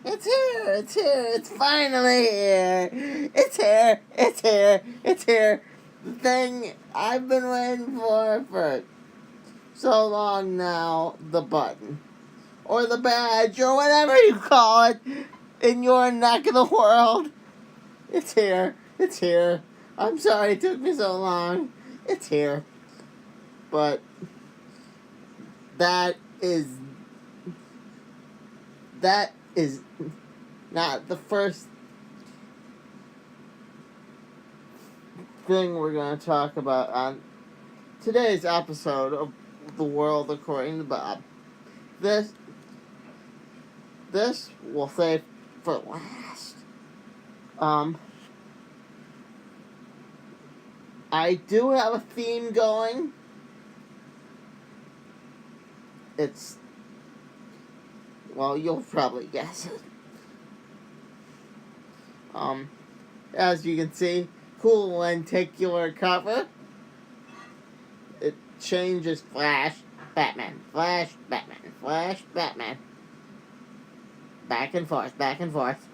It's here! It's here! It's finally here! It's here! It's here! It's here! The thing I've been waiting for so long now, the button. Or the badge, or whatever you call it in your neck of the world. It's here. It's here. I'm sorry it took me so long. It's here. But that is not the first thing we're going to talk about on today's episode of The World According to Bob. This we'll save for last. I do have a theme going. It's, well, you'll probably guess it. As you can see, cool lenticular cover. It changes Flash, Batman, Flash, Batman, Flash, Batman. Back and forth, back and forth.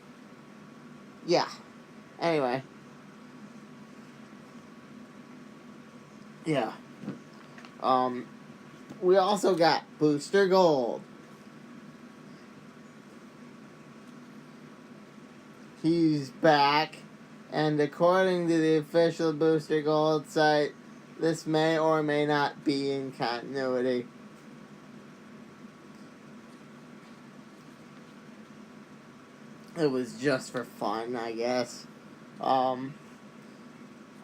Yeah. Anyway. Yeah. We also got Booster Gold. He's back, and according to the official Booster Gold site, this may or may not be in continuity. It was just for fun, I guess. I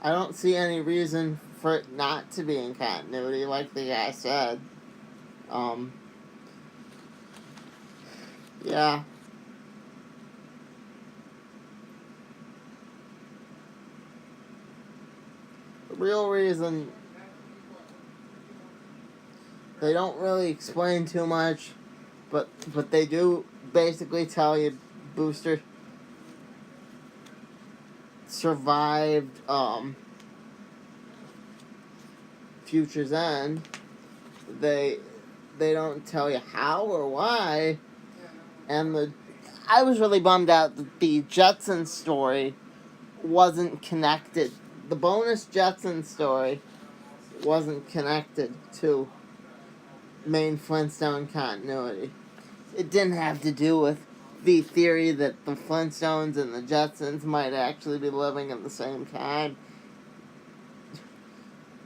don't see any reason for it not to be in continuity, like the guy said. Yeah. The real reason, they don't really explain too much, but they do basically tell you Booster survived Future's End. They don't tell you how or why, and I was really bummed out that the Jetsons story wasn't connected. The bonus Jetsons story wasn't connected to main Flintstone continuity. It didn't have to do with the theory that the Flintstones and the Jetsons might actually be living at the same time.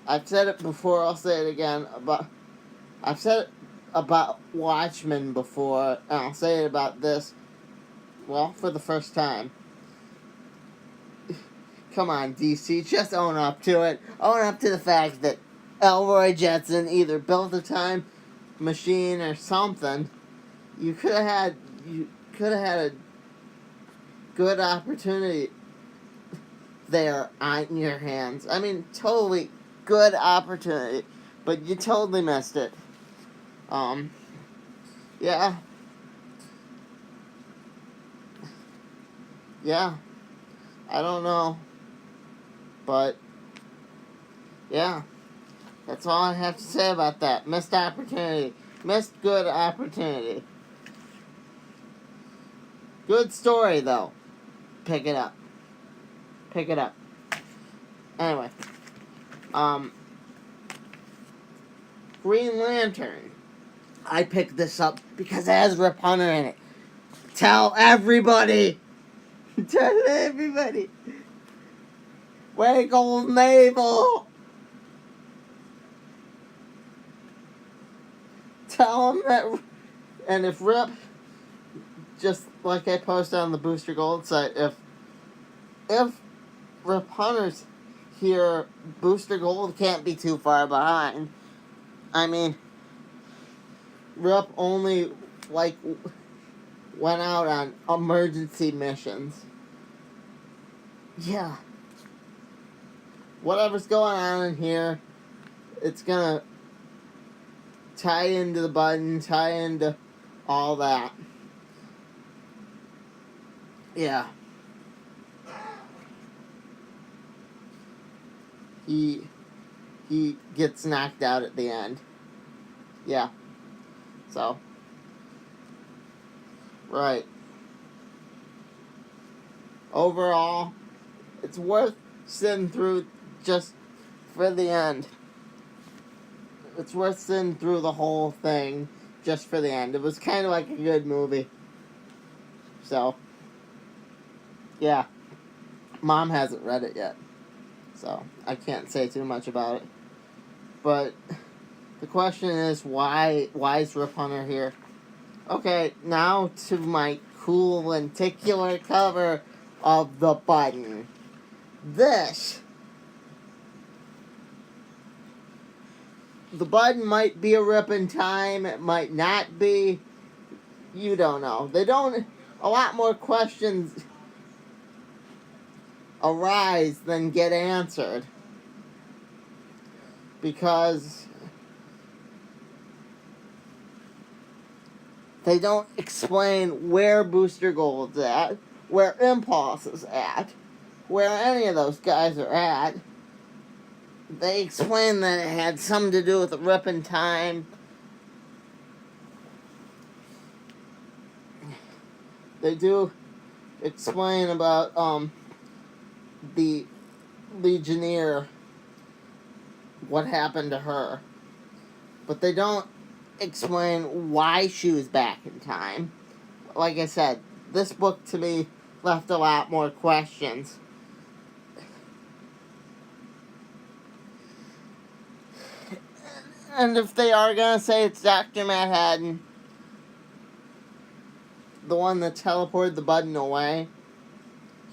I've said it before, I'll say it again. I've said it about Watchmen before, and I'll say it about this, well, for the first time. Come on, DC, just own up to it. Own up to the fact that Elroy Jetson either built a time machine or something. You could have had a good opportunity there on your hands. I mean, totally good opportunity, but you totally missed it. Yeah. Yeah. I don't know. But, yeah. That's all I have to say about that. Missed opportunity. Missed good opportunity. Good story, though. Pick it up. Pick it up. Anyway. Green Lantern. I picked this up because it has Rip Hunter in it. Tell everybody! Tell everybody! Wiggle Navel! Tell them that... And if Rip... Just like I posted on the Booster Gold site, if Rip Hunter's here, Booster Gold can't be too far behind. I mean, Rip only, went out on emergency missions. Yeah. Whatever's going on in here, it's gonna tie into the button, tie into all that. Yeah. He gets knocked out at the end. Yeah. So. Right. overall, it's worth sitting through just for the end. It's worth sitting through the whole thing just for the end. It was kind of like a good movie. So, yeah. Mom hasn't read it yet, so I can't say too much about it. But the question is, why is Rip Hunter here? Okay, now to my cool lenticular cover of the button. The button might be a rip in time, it might not be. You don't know. A lot more questions arise than get answered. Because they don't explain where Booster Gold's at, where Impulse is at, where any of those guys are at. They explain that it had something to do with a rip in time. They do explain about the Legionnaire, what happened to her. But they don't explain why she was back in time. Like I said, this book to me left a lot more questions. And if they are gonna say it's Dr. Manhattan, the one that teleported the button away,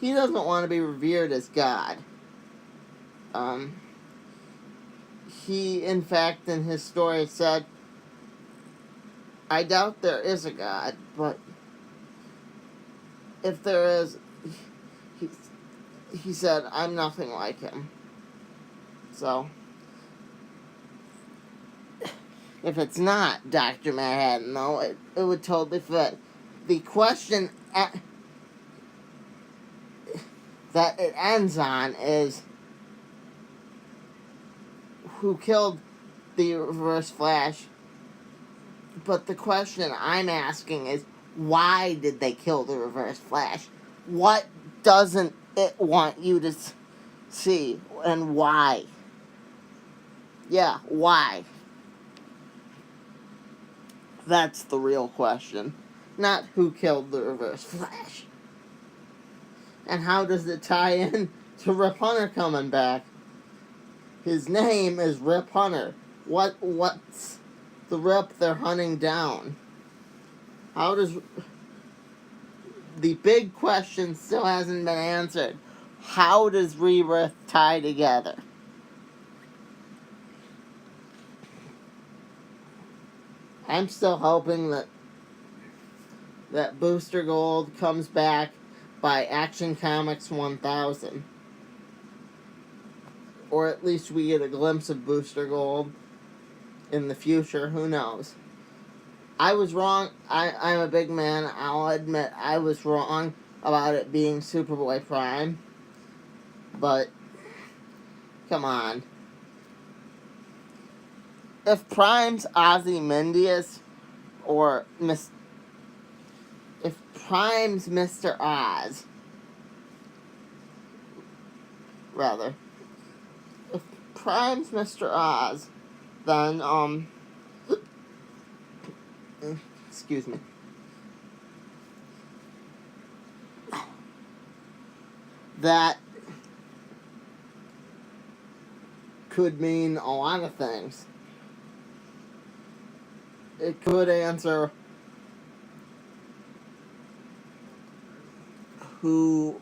he doesn't want to be revered as God. He, in fact, in his story said, I doubt there is a God, but if there is, he said, I'm nothing like him. So, if it's not Dr. Manhattan, though, it would totally fit. The question that it ends on is, who killed the Reverse Flash? But the question I'm asking is, why did they kill the Reverse Flash? What doesn't it want you to see, and why? Yeah, why? That's the real question. Not who killed the Reverse Flash. And how does it tie in to Rip Hunter coming back? His name is Rip Hunter. What's the Rip they're hunting down? How does... The big question still hasn't been answered. How does Rebirth tie together? I'm still hoping that Booster Gold comes back by Action Comics 1000. Or at least we get a glimpse of Booster Gold in the future. Who knows? I was wrong. I'm a big man. I'll admit I was wrong about it being Superboy Prime. But, come on. If Prime's Ozymandias, or if Prime's Mr.OZ, rather, if Prime's Mr.OZ, then, excuse me. That could mean a lot of things. It could answer who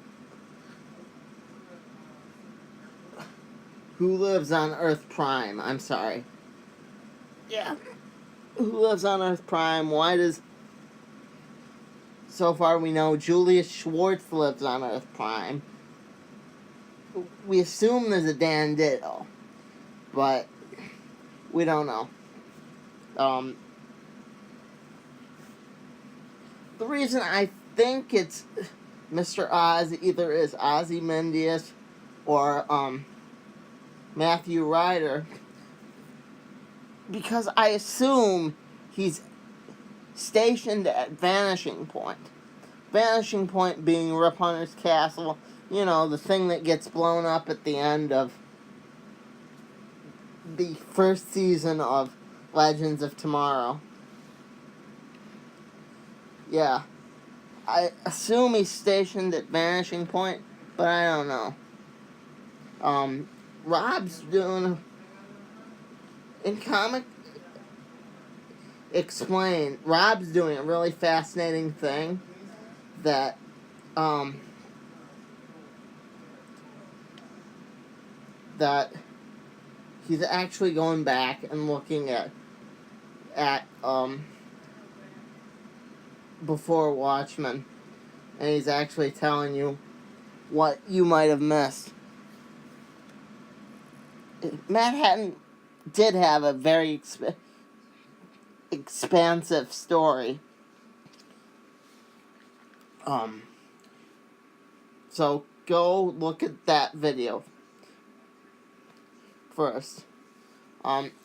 lives on Earth Prime. I'm sorry. Yeah. Who lives on Earth Prime? Why does... So far we know Julius Schwartz lives on Earth Prime. We assume there's a Dan Ditto, but we don't know. The reason I think it's Mr.OZ either is Ozymandias or Matthew Ryder, because I assume he's stationed at Vanishing Point. Vanishing Point being Rip Hunter's castle, you know, the thing that gets blown up at the end of the first season of Legends of Tomorrow. Yeah. I assume he's stationed at Vanishing Point, but I don't know. Rob's doing... In Comic Explain, Rob's doing a really fascinating thing that, that he's actually going back and looking at before Watchmen, and he's actually telling you what you might have missed. Manhattan did have a very expansive story. So go look at that video first.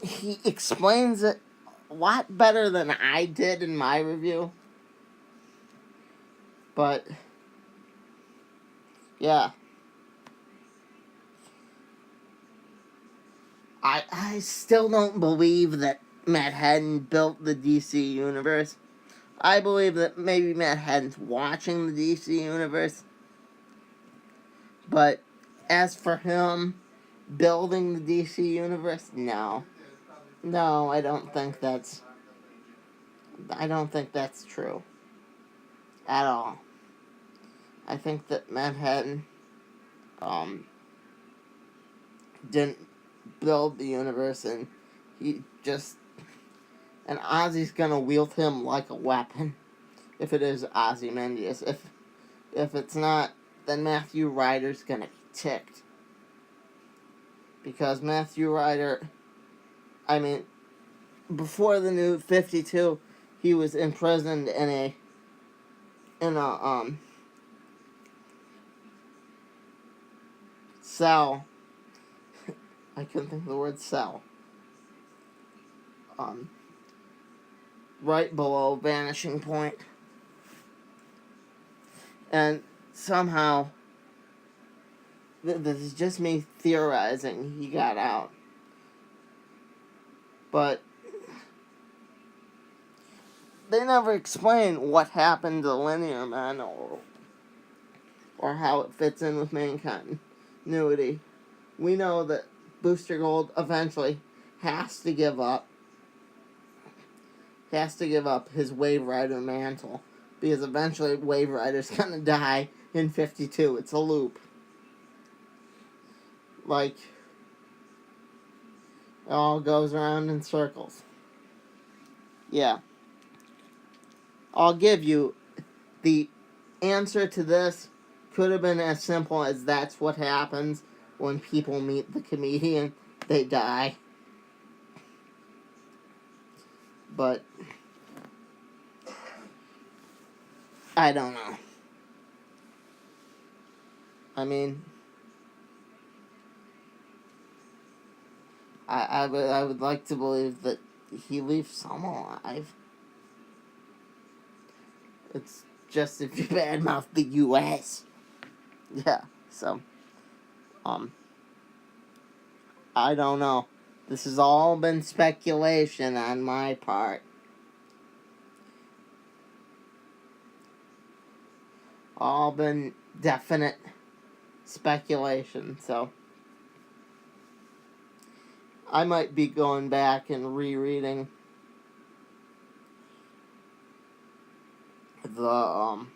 He explains it a lot better than I did in my review. But, yeah. I still don't believe that Matt Hadden built the DC Universe. I believe that maybe Matt Hadden's watching the DC Universe. But as for him building the DC Universe, no. No, I don't think that's true. At all. I think that Matt Hadden didn't build the universe, and he just... And Ozzy's gonna wield him like a weapon, if it is Ozymandias. If it's not, then Matthew Ryder's gonna be ticked. Because Matthew Ryder, I mean, before the New 52, he was imprisoned in a cell. I couldn't think of the word cell. Right below Vanishing Point. And somehow, this is just me theorizing, he got out. But they never explain what happened to Linear Man or how it fits in with main continuity. We know that Booster Gold eventually has to give up his Wave Rider mantle, because eventually Wave Rider's gonna die in 52. It's a loop. Like, it all goes around in circles. Yeah. I'll give you the answer to this could have been as simple as that's what happens when people meet the comedian. They die. But I don't know. I mean, I would like to believe that he leaves some alive. It's just if you badmouth the U.S. Yeah, so, I don't know. This has all been speculation on my part. All been definite speculation, so I might be going back and rereading the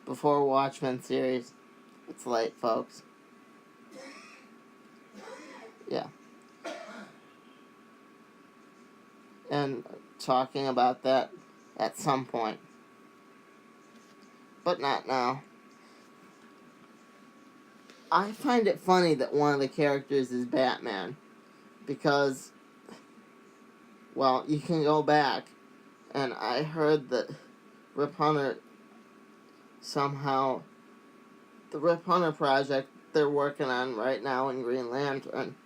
Before Watchmen series. It's late, folks. Yeah. And talking about that at some point. But not now. I find it funny that one of the characters is Batman. Because, well, you can go back, and I heard that Rip Hunter somehow... The Rip Hunter project they're working on right now in Green Lantern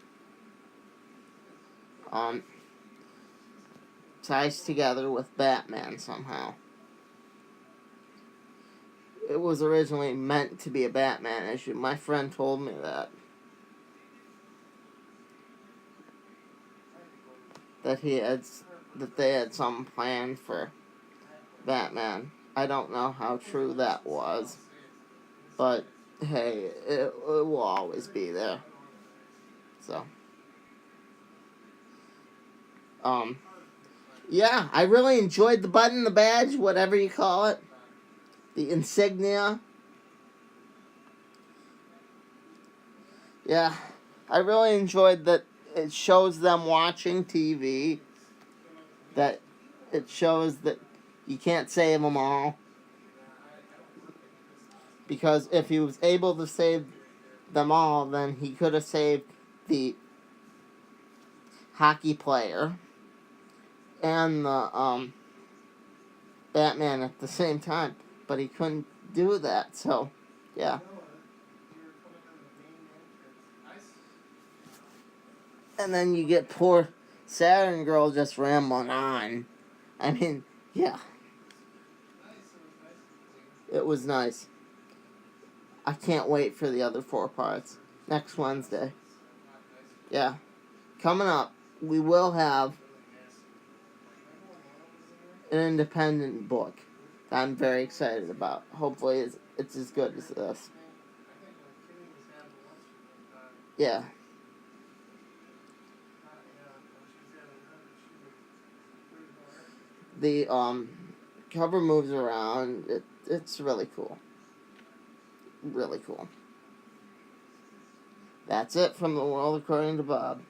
ties together with Batman somehow. It was originally meant to be a Batman issue. My friend told me that. That they had some plan for Batman. I don't know how true that was. But, hey, it will always be there. So. Yeah, I really enjoyed the button, the badge, whatever you call it. The insignia. Yeah, I really enjoyed that it shows them watching TV. That it shows that you can't save them all. Because if he was able to save them all, then he could have saved the hockey player and the Batman at the same time. But he couldn't do that, so yeah. And then you get poor Saturn Girl just rambling on. I mean, yeah. It was nice. I can't wait for the other 4 parts. Next Wednesday. Yeah. Coming up, we will have an independent book that I'm very excited about. Hopefully it's as good as this. Yeah. The cover moves around. It's really cool. Really cool. That's it from the world according to Bob.